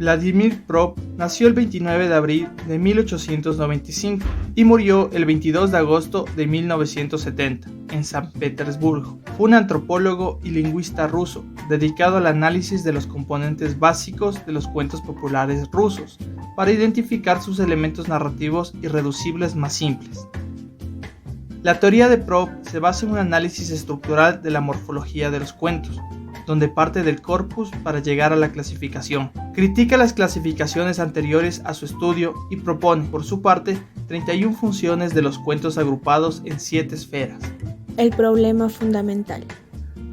Vladimir Prop nació el 29 de abril de 1895 y murió el 22 de agosto de 1970 en San Petersburgo. Fue un antropólogo y lingüista ruso dedicado al análisis de los componentes básicos de los cuentos populares rusos para identificar sus elementos narrativos irreducibles más simples. La teoría de Prop se basa en un análisis estructural de la morfología de los cuentos, donde parte del corpus para llegar a la clasificación. Critica las clasificaciones anteriores a su estudio y propone, por su parte, 31 funciones de los cuentos agrupados en 7 esferas. El problema fundamental.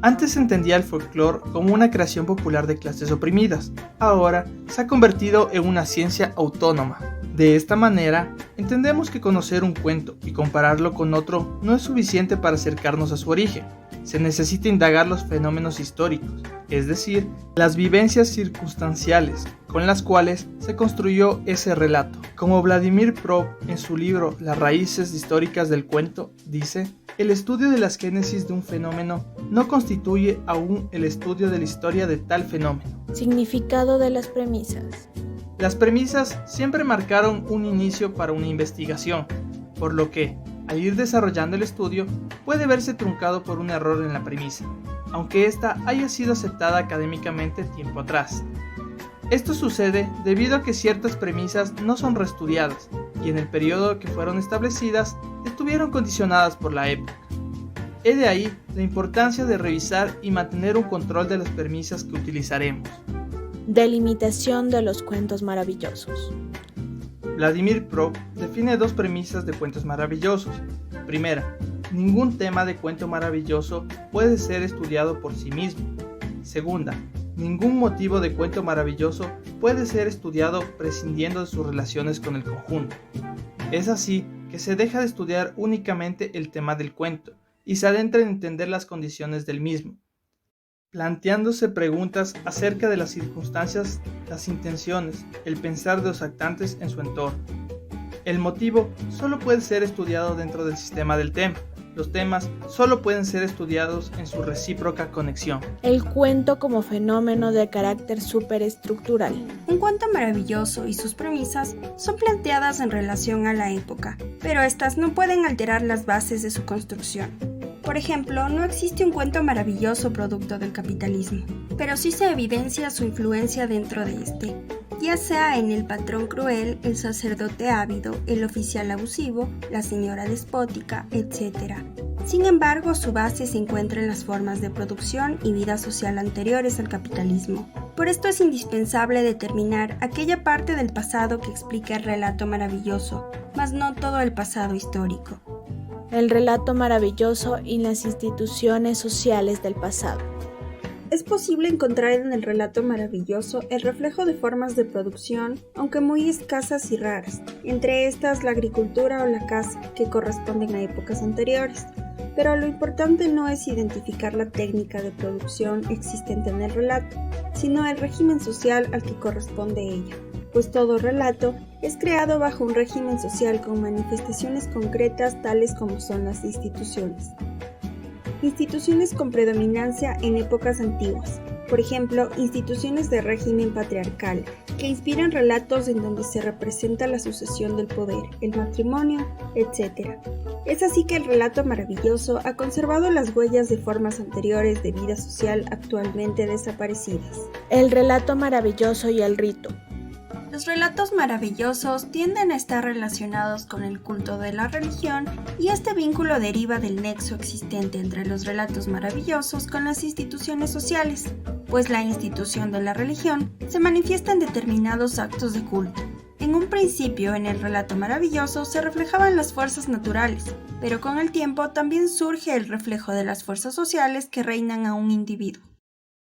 Antes se entendía el folclore como una creación popular de clases oprimidas. Ahora se ha convertido en una ciencia autónoma. De esta manera, entendemos que conocer un cuento y compararlo con otro no es suficiente para acercarnos a su origen. Se necesita indagar los fenómenos históricos, es decir, las vivencias circunstanciales con las cuales se construyó ese relato. Como Vladimir Prop en su libro Las raíces históricas del cuento dice, el estudio de las génesis de un fenómeno no constituye aún el estudio de la historia de tal fenómeno. Significado de las premisas. Las premisas siempre marcaron un inicio para una investigación, por lo que, al ir desarrollando el estudio, puede verse truncado por un error en la premisa, aunque ésta haya sido aceptada académicamente tiempo atrás. Esto sucede debido a que ciertas premisas no son reestudiadas y en el periodo que fueron establecidas estuvieron condicionadas por la época. He de ahí la importancia de revisar y mantener un control de las premisas que utilizaremos. Delimitación de los cuentos maravillosos. Vladimir Prop define 2 premisas de cuentos maravillosos. Primera, ningún tema de cuento maravilloso puede ser estudiado por sí mismo. Segunda, ningún motivo de cuento maravilloso puede ser estudiado prescindiendo de sus relaciones con el conjunto. Es así que se deja de estudiar únicamente el tema del cuento y se adentra en entender las condiciones del mismo, planteándose preguntas acerca de las circunstancias, las intenciones, el pensar de los actantes en su entorno. El motivo solo puede ser estudiado dentro del sistema del tema. Los temas solo pueden ser estudiados en su recíproca conexión. El cuento como fenómeno de carácter superestructural. Un cuento maravilloso y sus premisas son planteadas en relación a la época, pero estas no pueden alterar las bases de su construcción. Por ejemplo, no existe un cuento maravilloso producto del capitalismo, pero sí se evidencia su influencia dentro de este, ya sea en el patrón cruel, el sacerdote ávido, el oficial abusivo, la señora despótica, etc. Sin embargo, su base se encuentra en las formas de producción y vida social anteriores al capitalismo. Por esto es indispensable determinar aquella parte del pasado que explica el relato maravilloso, mas no todo el pasado histórico. El relato maravilloso y las instituciones sociales del pasado. Es posible encontrar en el relato maravilloso el reflejo de formas de producción, aunque muy escasas y raras, entre estas la agricultura o la caza, que corresponden a épocas anteriores. Pero lo importante no es identificar la técnica de producción existente en el relato, sino el régimen social al que corresponde ella, pues todo relato es creado bajo un régimen social con manifestaciones concretas tales como son las instituciones. Instituciones con predominancia en épocas antiguas, por ejemplo, instituciones de régimen patriarcal, que inspiran relatos en donde se representa la sucesión del poder, el matrimonio, etc. Es así que el relato maravilloso ha conservado las huellas de formas anteriores de vida social actualmente desaparecidas. El relato maravilloso y el rito. Los relatos maravillosos tienden a estar relacionados con el culto de la religión y este vínculo deriva del nexo existente entre los relatos maravillosos con las instituciones sociales, pues la institución de la religión se manifiesta en determinados actos de culto. En un principio, en el relato maravilloso se reflejaban las fuerzas naturales, pero con el tiempo también surge el reflejo de las fuerzas sociales que reinan a un individuo.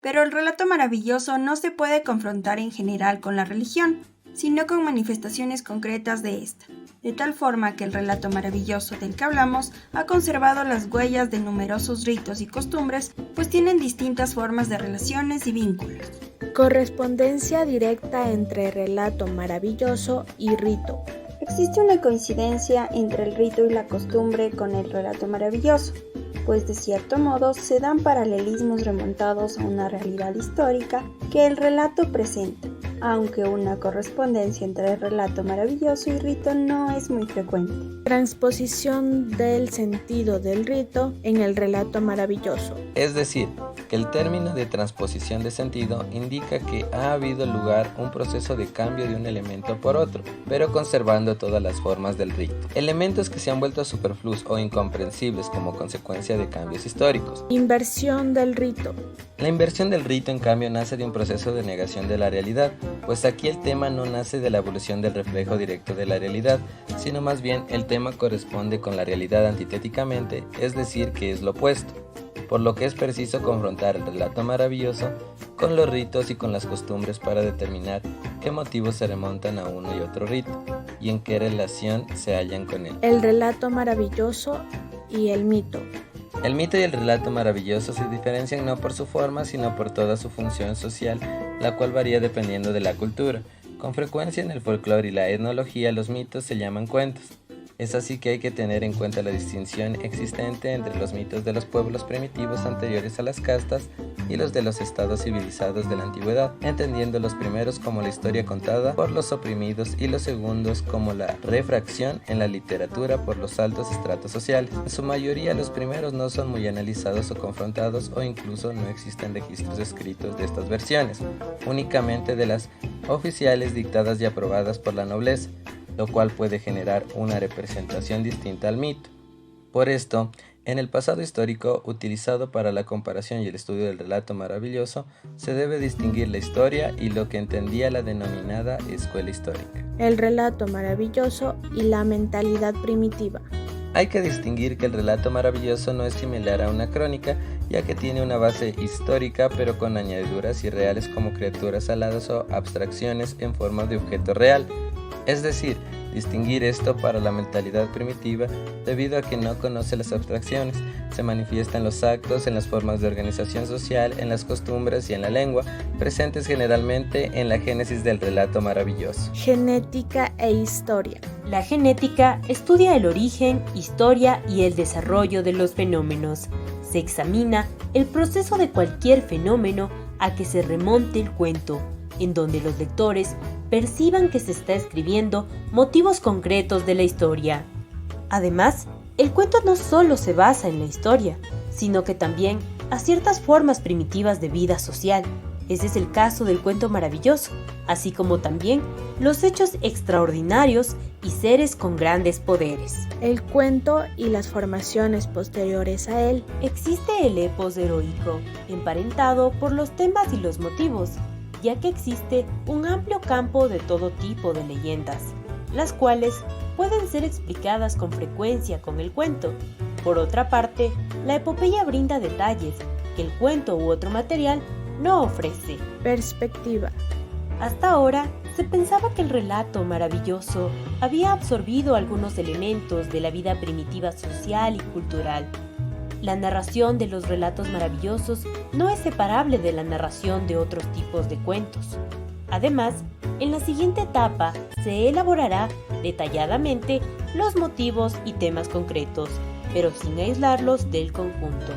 Pero el relato maravilloso no se puede confrontar en general con la religión, sino con manifestaciones concretas de esta, de tal forma que el relato maravilloso del que hablamos ha conservado las huellas de numerosos ritos y costumbres, pues tienen distintas formas de relaciones y vínculos. Correspondencia directa entre relato maravilloso y rito. Existe una coincidencia entre el rito y la costumbre con el relato maravilloso, pues de cierto modo se dan paralelismos remontados a una realidad histórica que el relato presenta, aunque una correspondencia entre relato maravilloso y rito no es muy frecuente. Transposición del sentido del rito en el relato maravilloso. Es decir, que el término de transposición de sentido indica que ha habido lugar un proceso de cambio de un elemento por otro, pero conservando todas las formas del rito. Elementos que se han vuelto superfluos o incomprensibles como consecuencia de cambios históricos. Inversión del rito. La inversión del rito, en cambio, nace de un proceso de negación de la realidad, pues aquí el tema no nace de la evolución del reflejo directo de la realidad, sino más bien el tema corresponde con la realidad antitéticamente, es decir, que es lo opuesto, por lo que es preciso confrontar el relato maravilloso con los ritos y con las costumbres para determinar qué motivos se remontan a uno y otro rito, y en qué relación se hallan con él. El relato maravilloso y el mito. El mito y el relato maravilloso se diferencian no por su forma, sino por toda su función social, la cual varía dependiendo de la cultura. Con frecuencia en el folclore y la etnología los mitos se llaman cuentos. Es así que hay que tener en cuenta la distinción existente entre los mitos de los pueblos primitivos anteriores a las castas y los de los estados civilizados de la antigüedad, entendiendo los primeros como la historia contada por los oprimidos y los segundos como la refracción en la literatura por los altos estratos sociales. En su mayoría los primeros no son muy analizados o confrontados, o incluso no existen registros escritos de estas versiones, únicamente de las oficiales dictadas y aprobadas por la nobleza, lo cual puede generar una representación distinta al mito. Por esto, en el pasado histórico utilizado para la comparación y el estudio del relato maravilloso, se debe distinguir la historia y lo que entendía la denominada escuela histórica. El relato maravilloso y la mentalidad primitiva. Hay que distinguir que el relato maravilloso no es similar a una crónica, ya que tiene una base histórica pero con añadiduras irreales como criaturas aladas o abstracciones en forma de objeto real. Es decir, distinguir esto para la mentalidad primitiva debido a que no conoce las abstracciones, se manifiesta en los actos, en las formas de organización social, en las costumbres y en la lengua, presentes generalmente en la génesis del relato maravilloso. Genética e historia. La genética estudia el origen, historia y el desarrollo de los fenómenos. Se examina el proceso de cualquier fenómeno a que se remonte el cuento, en donde los lectores perciban que se está escribiendo motivos concretos de la historia. Además, el cuento no solo se basa en la historia, sino que también a ciertas formas primitivas de vida social. Ese es el caso del cuento maravilloso, así como también los hechos extraordinarios y seres con grandes poderes. El cuento y las formaciones posteriores a él. Existe el epos heroico, emparentado por los temas y los motivos, ya que existe un amplio campo de todo tipo de leyendas, las cuales pueden ser explicadas con frecuencia con el cuento. Por otra parte, la epopeya brinda detalles que el cuento u otro material no ofrece. Perspectiva. Hasta ahora, se pensaba que el relato maravilloso había absorbido algunos elementos de la vida primitiva social y cultural. La narración de los relatos maravillosos no es separable de la narración de otros tipos de cuentos. Además, en la siguiente etapa se elaborará detalladamente los motivos y temas concretos, pero sin aislarlos del conjunto.